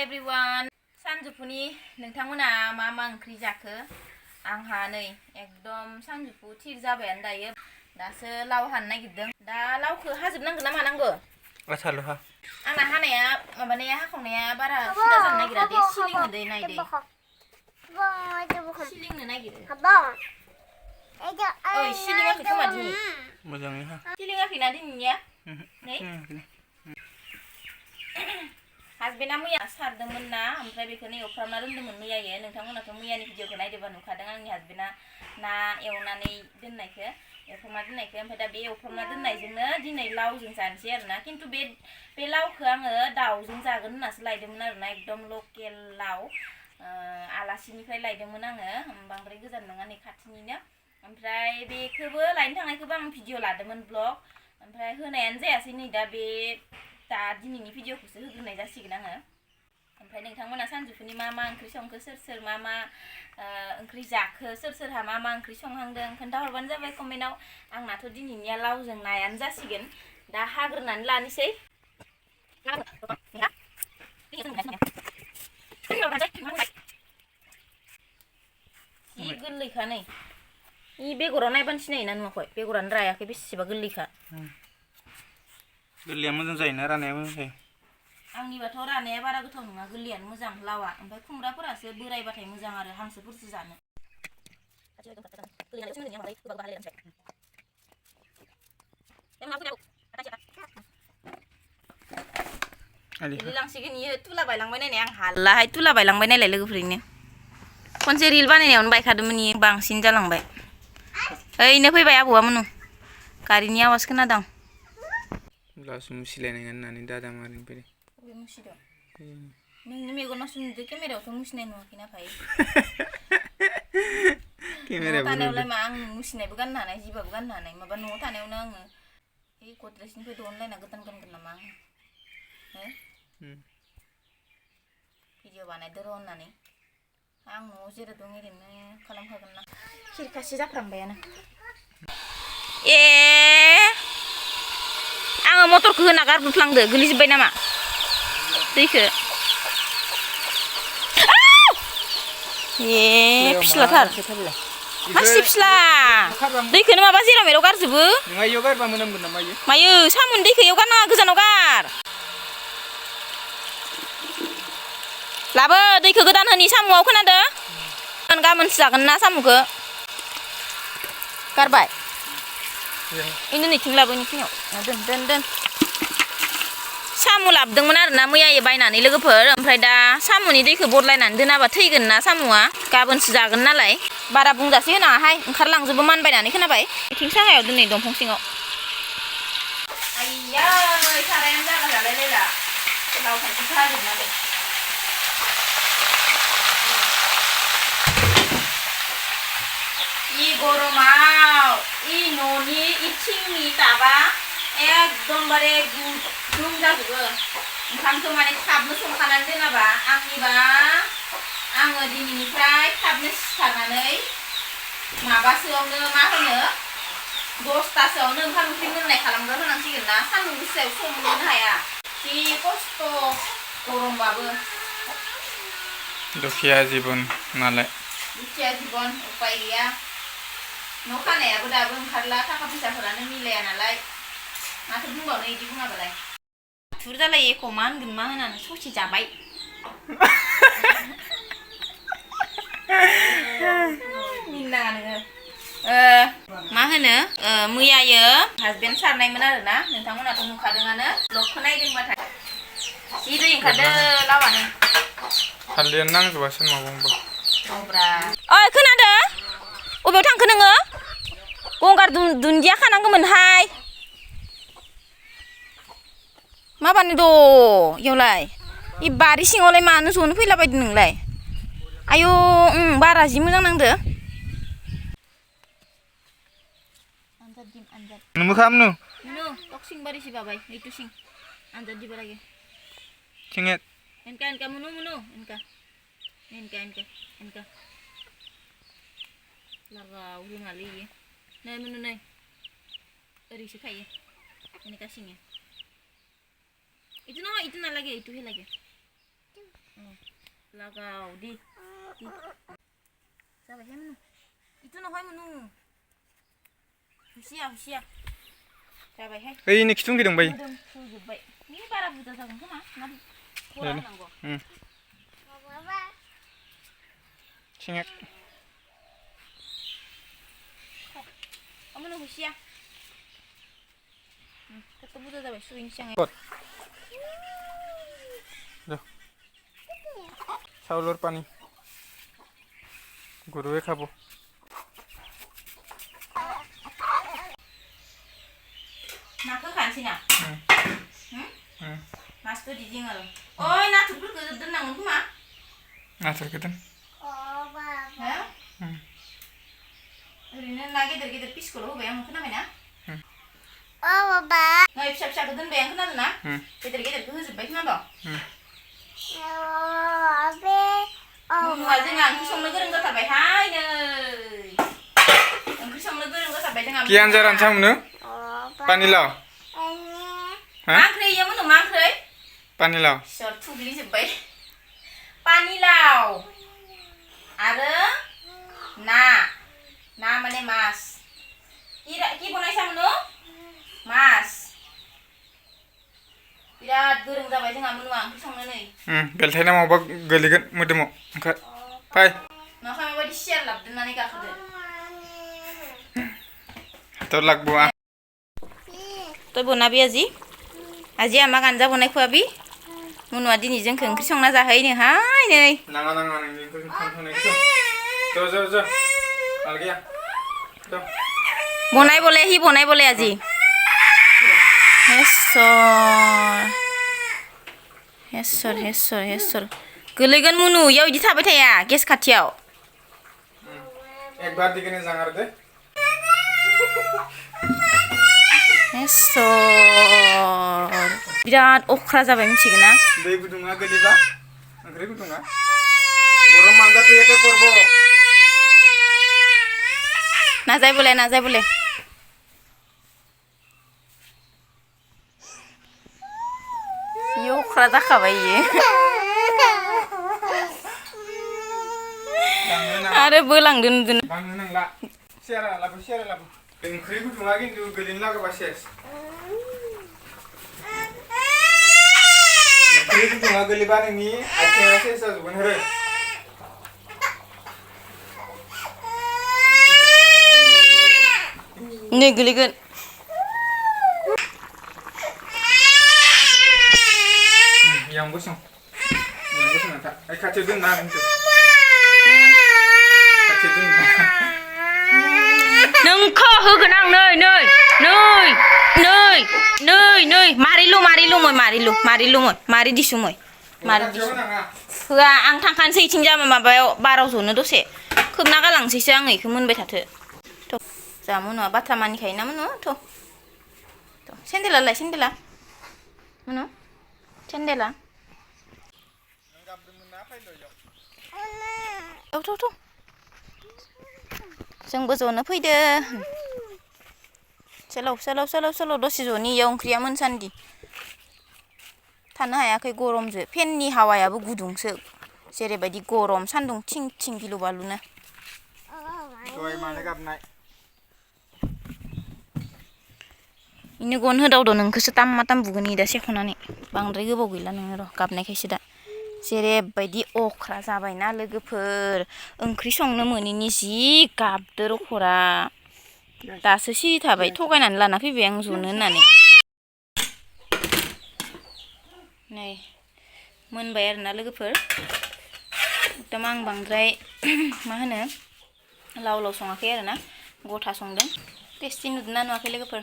everyone. सानजुफुनि नोंथांमोना मा ओंख्रि जाखो? आंहा नै एकदम सानजुफु थिर जाबायानो दायो। दासो लाव हानो नागिरदों। दा लावखौ हाजोबनांगोन ना मानांगो? आसाल' हा। आंना हानाया माबानाया हाखावनाया बारा सिदा जानो नागिरा दे, सिलिंनो दे नाय दे। सिलिंनो नागिरो। ओइ सिलिङाखै खोमा दिनै? मोजाङै हा। सिलिङाखैना दिनैनिया? नै हासबेन्डआ मैया सारदोंमोन ना, ओमफ्राय बेखौनो एवफ्रामना दोन्दोंमोन मैयायो। नोंथांमोनाथ' मैयानि भिडिअखौ नायदोंबा नुखादों आंनि हासबेन्डआ ना एवनानै दोननायखौ, एवफ्रामना दोननायखौ। ओमफ्राय दा बे एवफ्रामना दोननायजोंनो दिनै लावजों जानोसै आरोना। खिन्थु बे लावखौ आङो दाउजों जागोन होननासो लायदोंमोन आरोना, एकदम लकेल लाव। आलासिनिफ्राय लायदोंमोन आङो, बांद्राय गोजान नङा नै खाथिनिनो। ओमफ्राय बेखौबो लायनो थांनायखौबो आं भिडिअ लादोंमोन ब्लग, ओमफ्राय होनायानो जायासै। नै दा दिनैनि भिडिअखौसो होग्रोनाय जासिगोन आङो। ओमफ्राय नोंथांमोना सानजौफुनि मा ओंख्रि संखो, सोर मा ओंख्रि जाखो, सोरहा मा ओंख्रि संहांदों खोन्थाहरबानो जाबाय कमेन्टआव। आंनाथ' दिनैनिया लावजों नायानो जासिगोन। दा हाग्रोनानै लानोसै। जि गोरलैखा नै। इ बेगराव नायबानो सिनायोना नुवाखै? बेगरानो रायाखै, बेसेबा गोरलैखा। गोरलैया मोजां जायोना रानाया मोजां जायो? आंनिबाथ' रानाया बारा गोथाव नङा, गोरलैयानो मोजां लावा। ओमफ्राय खुमब्राफोरासो बोरायबाथाय मोजां आरो हांसोफोरसो जानो। लांसिगोन इयो तुला बायलांबाय नायनाय, आं हालाहाय तुला बायलांबाय नायलाय लोगोफोरनो। खनसे रिल बानायनायावनो बायखादोंमोन इयो, बांसिन जालांबाय। ओइनो फैबाय आबौआ मोननु, गारिनि आवाज खोनादों। लासो मुसिलायनाय होननानै दादा मारिनो फैदों। बबे मुसिदों? नोंनि मेगनावसो नुदों, केमेरायावथ' मुसिनाय नुवाखैना भाइ। न'आव थानायावलाय मा आं मुसिनायबो गाननो हानाय, जिबाबो गाननो हानाय। माबा न'आव थानायावनो आङो बे गद्रेजनिफ्राय दिहुनलायना गोदान गानगोन नामा आङो? भिडिअ बानायदो र' होननानै आं न'आव जेरै दं ओरैनो खालामखागोन ना। खिरखासे जाफ्रांबायानो। आङो मटरखौ होना गारबोफ्लांदो, गोलैजोब्बाय नामा दैखौ? फिस्लाथार मासि फिस्ला, दैखौनो माबा जेराव मेराव गारजोबो। नोंहा इयाव गारबा मोनामगोन नामा इयो? मायो साम'नि दैखौ इयाव गारनाङा, गोजानाव गार। लाबो दैखौ गोदान होनि साम'आव, खोनादो? गाबोनसो जागोन ना साम'खौ। गारबाय इनो नैथिं लाबो, नैथिङाव दोन। साम' लाबोदोंमोन आरोना मैयायो बायनानै लोगोफोर। ओमफ्राय दा साम'नि दैखौ बदलायनानै दोनाबा थैगोन ना साम'आ, गाबोनसो जागोन नालाय। बारा बुंजासे होनाङाहाय, ओंखारलांजोबो मानबायनानै, खोनाबाय? बिथिं साहायाव दोनै दंफां सिङाव। आइयै सारायानो जागा जालायलायला लाव फाख्रिखौ हाजोबनानै। इ गरमाव इ न'नि थिंनि टाबा एकदमबारे गुदुं जाजोबो। ओंखामखौ माने थाबनो संखानानै दोनाबा, आंनिबा आङो दिनैनिफ्राय थाबनो सिखारनानै माबासोआवनो मा होनो 10थासोआवनो ओंखाम ओंख्रि मोननाय खालामग्रा होनांसिगोन ना। सान्दुं गोसायाव संनोनो हाया, जि खस्थ' गरमबाबो। दुखिया जिबन नालाय। दुखिया जिबन, उपाय गैया। न' खानायाबो दाबो ओंखारला, थाखा फैसाफोरानो मिलाया नालाय। माथो बुंबावनो इदि बुङाबालाय। थुर जालायो एख' मा होनगोन मा होनानै ससे जाबाय। मिनिनाङा नोङो। मा होनो मैयायो हासबेन्ड सारनायमोन आरोना, नोंथांमोनाथ' नुखादोंआनो ब्लगखौ नायदोंबाथाय। जि दै ओंखारदो लावानो। हालदैयानो नांजोबासो माबावबो। ओइ खोनादो? अबेयाव थांखो नोङो? गंगार दुन्दिया खानांगौमोनहाय। माबानो द' इयावलाय? इ बारि सिङावलाय मानो जनो फैलाबायदों नोंलाय? आयौ बारा जि मोजां नांदो। नोंबो खालामनो? टक्सिं बारिसि बाबाय, itu sing. Anjat di lagi. Cinget. Enka munu. Enka. Laga udah ngali ya. Nah munu nih. Eri sih kayak. Ini kasihnya. Itu nah lagi, itu lagi. लागाव दि जाबायहाय मोनु इथ' नहाय मोनु हुसिया जाबायहाय ओइनि खिथुं गिदों बाय होजोब्बाय नि बारा बुरजा जागोन खोमा ना बरा होनांगौ सिङाक मोनु हुसिया kata buta जाबाय सुइं सिङाय চাউলৰ পানী গৰুৱে খাব नाखौ खानोसै ना मासथ' दिजिं आरो ओइ नाथुरफोरखौ दोननांगोन खोमा नाथुरखौ दोन ओरैनो ना गेदेर पिसखौल' होबाय आं खोनाबायना बाबा नै फिसा फिसाखौ दोनबाय आं खोनादों ना गेदेरखौ होजोब्बाय खोनादों मुनुआ जोंहा ओंख्रि संनो गोरों जाथारबायहाय नै ओंख्रि संनो गोरों जाथारबाय जोंहा কি আঞ্জা রান্না মনু পানিলাও मा ओंख्रि इयो मोनु मा ओंख्रि पानिलाव सोर थुग्लिजोब्बाय पानिलाव आरो ना माने मास কি बनायसा मोनु मास बिराद गोरों जाबाय जोंहा मुनुआ ओंख्रि संनो नै बेलथायना माबा गोलैगोन मोदोमाव ओंखार फाय नखाय माबायदि सियार लाबदोननानै गाखोदो हाथर लागबोआ तय बनाबि আজি আমাক আঞ্জা বনাই খুৱাবি মুনুआ दिनै जोंखौ ओंख्रि संना जाहैनो हाय नै नाङा नोंनि ओंख्रि संनायखौ ज अलगिया बनाय बोले আজি हेसर गोलैगोन मुनु इयाव इदि थाबाय थाया गेस खाथियाव एक बार दिगने जांगार दे बिराद अख्रा जाबाय मिथिगोन ना दै गुदुङा गोलैबा ओंख्रि गुदुङा गरम मांगा पेटे परबो नाजाय बोले अख्रा जाखाबाय इयो आरो बोलांदो नुदों बांनो नांला सेरा लाबो ओंख्रि गुदुङा खिन्थु गोलैनो लागाबा सेस ओंख्रि गुदुङा गोलैबा नोंनि आथिङा सेस जाजोबगोन आरो नै गोलैगोन yang gosong tak ai kaca dun na itu kaca dun नोंखौ होगोन आं नै मारि दिसुमै होआ आं थांखानोसै इथिं जामा माबायाव बाराव जनो दसे खोबना गालांसैसो आं इखौ मोनबाय थाथो थ' जा मुनुआ बाथ्रा मानिखायो ना मुनु थ' सेन्देलालाय मुनु सेन्देला थ' जोंबो जनो फैदो सोलाव दसे जनि इयाव ओंख्रिया मोनसान्दि थानो हायाखै गरमजो फेननि हावायाबो गुदुंसो जेरैबायदि गरम सान्दुं थिं गिलु बालुनो दय माने गाबनाय इनो गन होदावदो नोंखौसो ताम बुगोन दा सेखनानै बांद्राय गोबाव गैला नोङो र' गाबनायखायसो दा जेरैबायदि अख्रा जाबायना लोगोफोर ओंख्रि संनो मोनिनि जि गाबदो रखरा दासो सिरि थाबाय थगायनानै लाना फैबाय आं जनो होननानै नै मोनबाय आरोना लोगोफोर एकदम आं बांद्राय मा होनो लाव सङाखै आरोना गथा संदों टेस्टि नुदोंना नुवाखै लोगोफोर